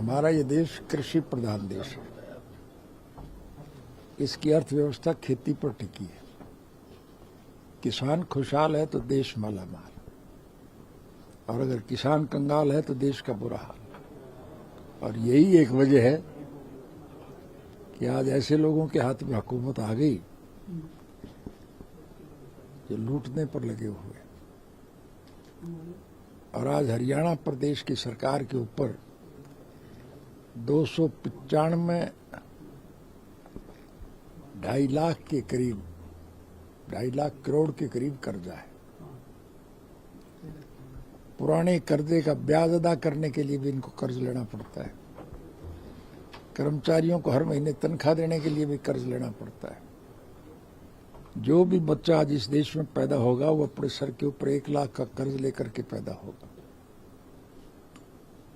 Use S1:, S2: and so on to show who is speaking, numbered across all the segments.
S1: हमारा ये देश कृषि प्रधान देश है। इसकी अर्थव्यवस्था खेती पर टिकी है। किसान खुशहाल है तो देश मालामाल, और अगर किसान कंगाल है तो देश का बुरा हाल। और यही एक वजह है कि आज ऐसे लोगों के हाथ में हुकूमत आ गई जो लूटने पर लगे हुए। और आज हरियाणा प्रदेश की सरकार के ऊपर 295 2.5 लाख के करीब 2.5 लाख करोड़ के करीब कर्जा है। पुराने कर्जे का ब्याज अदा करने के लिए भी इनको कर्ज लेना पड़ता है। कर्मचारियों को हर महीने तनख्वाह देने के लिए भी कर्ज लेना पड़ता है। जो भी बच्चा आज इस देश में पैदा होगा वो अपने सर के ऊपर 1 लाख का कर्ज लेकर के पैदा होगा।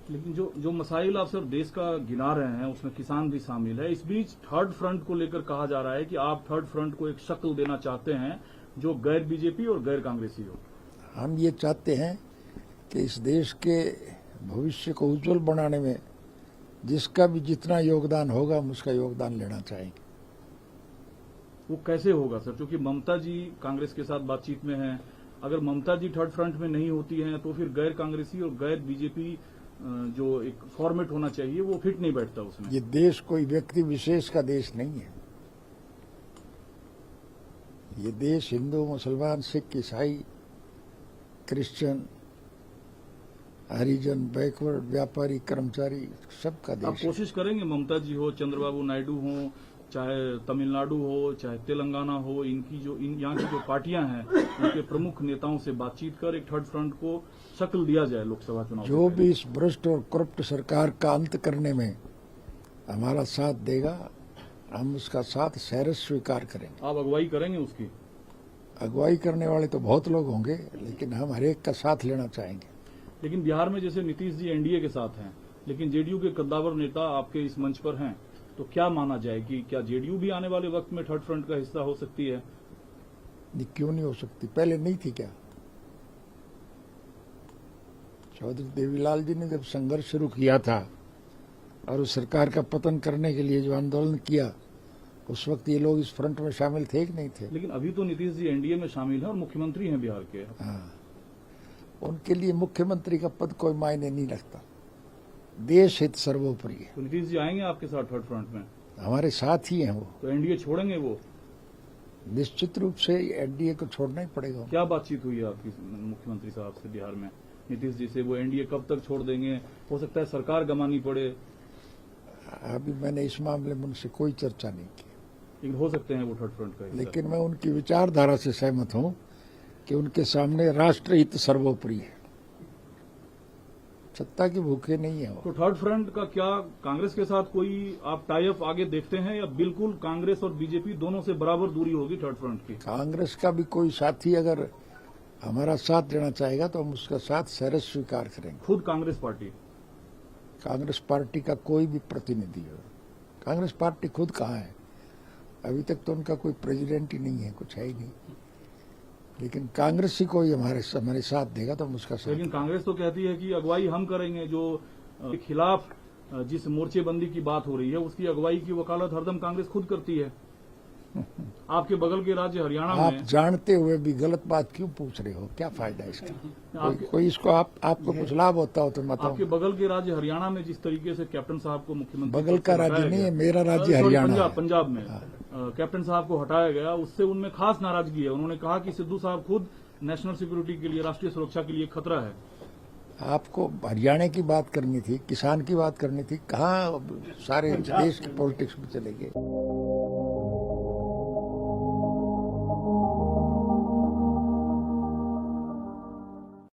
S2: लेकिन जो मसाइल आप सिर्फ देश का गिना रहे हैं उसमें किसान भी शामिल है। इस बीच थर्ड फ्रंट को लेकर कहा जा रहा है कि आप थर्ड फ्रंट को एक शक्ल देना चाहते हैं जो गैर बीजेपी और गैर कांग्रेसी हो। हम
S1: ये चाहते हैं कि इस देश के भविष्य को उज्जवल बनाने में जिसका भी जितना योगदान होगा हम उसका योगदान लेना चाहेंगे।
S2: वो कैसे होगा सर? क्योंकि ममता जी कांग्रेस के साथ बातचीत में हैं। अगर ममता जी थर्ड फ्रंट में नहीं होती हैं तो फिर गैर कांग्रेसी और गैर बीजेपी जो एक फॉर्मेट होना चाहिए वो फिट नहीं बैठता उसमें।
S1: ये देश कोई व्यक्ति विशेष का देश नहीं है। ये देश हिंदू, मुसलमान, सिख, ईसाई, क्रिश्चियन, हरिजन, बैकवर्ड, व्यापारी, कर्मचारी सबका देश।
S2: आप कोशिश करेंगे ममता जी हो, चंद्रबाबू नायडू हो, चाहे तमिलनाडु हो, चाहे तेलंगाना हो, यहाँ की जो पार्टियां हैं उनके प्रमुख नेताओं से बातचीत कर एक थर्ड फ्रंट को शक्ल दिया जाए लोकसभा चुनाव।
S1: जो भी इस भ्रष्ट और करप्ट सरकार का अंत करने में हमारा साथ देगा हम उसका साथ सहर्ष स्वीकार करेंगे।
S2: आप अगुवाई करेंगे उसकी?
S1: अगुवाई करने वाले तो बहुत लोग होंगे, लेकिन हम हरेक का साथ लेना चाहेंगे।
S2: लेकिन बिहार में जैसे नीतीश जी एनडीए के साथ हैं, लेकिन जेडीयू के कद्दावर नेता आपके इस मंच पर हैं, तो क्या माना जाए कि क्या जेडीयू भी आने वाले वक्त में थर्ड फ्रंट का हिस्सा हो सकती है?
S1: क्यों नहीं हो सकती? पहले नहीं थी क्या? चौधरी देवीलाल जी ने जब संघर्ष शुरू किया था और उस सरकार का पतन करने के लिए जो आंदोलन किया, उस वक्त ये लोग इस फ्रंट में शामिल थे कि नहीं थे?
S2: लेकिन अभी तो नीतीश जी एनडीए में शामिल हैं और मुख्यमंत्री हैं बिहार के।
S1: हाँ, उनके लिए मुख्यमंत्री का पद कोई मायने नहीं रखता। देश हित सर्वोपरि है।
S2: तो नीतीश जी आएंगे आपके साथ थर्ड फ्रंट में?
S1: हमारे साथ ही हैं वो।
S2: तो एनडीए छोड़ेंगे वो?
S1: निश्चित रूप से एनडीए को छोड़ना ही पड़ेगा।
S2: क्या बातचीत हुई है आपकी मुख्यमंत्री साहब से बिहार में, नीतीश जी से? वो एनडीए कब तक छोड़ देंगे? हो सकता है सरकार गंवानी पड़े।
S1: अभी मैंने इस मामले में उनसे कोई चर्चा नहीं की।
S2: लेकिन हो सकते हैं वो थर्ड फ्रंट का हिस्सा।
S1: लेकिन मैं उनकी विचारधारा से सहमत हूं कि उनके सामने राष्ट्रहित सर्वोपरि है। सत्ता की भूखे नहीं है वो।
S2: तो थर्ड फ्रंट का क्या कांग्रेस के साथ कोई आप टाई अप आगे देखते हैं, या बिल्कुल कांग्रेस और बीजेपी दोनों से बराबर दूरी होगी थर्ड फ्रंट की?
S1: कांग्रेस का भी कोई साथी अगर हमारा साथ देना चाहेगा तो हम उसका साथ सहर्ष स्वीकार करेंगे।
S2: खुद कांग्रेस पार्टी?
S1: कांग्रेस पार्टी का कोई भी प्रतिनिधि हो। कांग्रेस पार्टी खुद कहाँ है? अभी तक तो उनका कोई प्रेसिडेंट ही नहीं है, कुछ है ही नहीं। लेकिन कांग्रेस ही कोई हमारे साथ देगा तो हम उसका साथ।
S2: लेकिन कांग्रेस तो कहती है कि अगुवाई हम करेंगे। जो खिलाफ जिस मोर्चेबंदी की बात हो रही है उसकी अगुवाई की वकालत हरदम कांग्रेस खुद करती है। आपके बगल के राज्य हरियाणा में
S1: आप जानते हुए भी गलत बात क्यों पूछ रहे हो? क्या फायदा इसका? कोई इसको आपको कुछ लाभ होता हो तो बताओ।
S2: आपके बगल के राज्य हरियाणा में जिस तरीके से कैप्टन साहब को मुख्यमंत्री,
S1: बगल का राज्य नहीं है, मेरा राज्य हरियाणा।
S2: पंजाब में कैप्टन साहब को हटाया गया, उससे उनमें खास नाराजगी है। उन्होंने कहा कि सिद्धू साहब खुद नेशनल सिक्योरिटी के लिए, राष्ट्रीय सुरक्षा के लिए खतरा है।
S1: आपको हरियाणा की बात करनी थी, किसान की बात करनी थी, कहाँ सारे देश की पॉलिटिक्स में चले गए।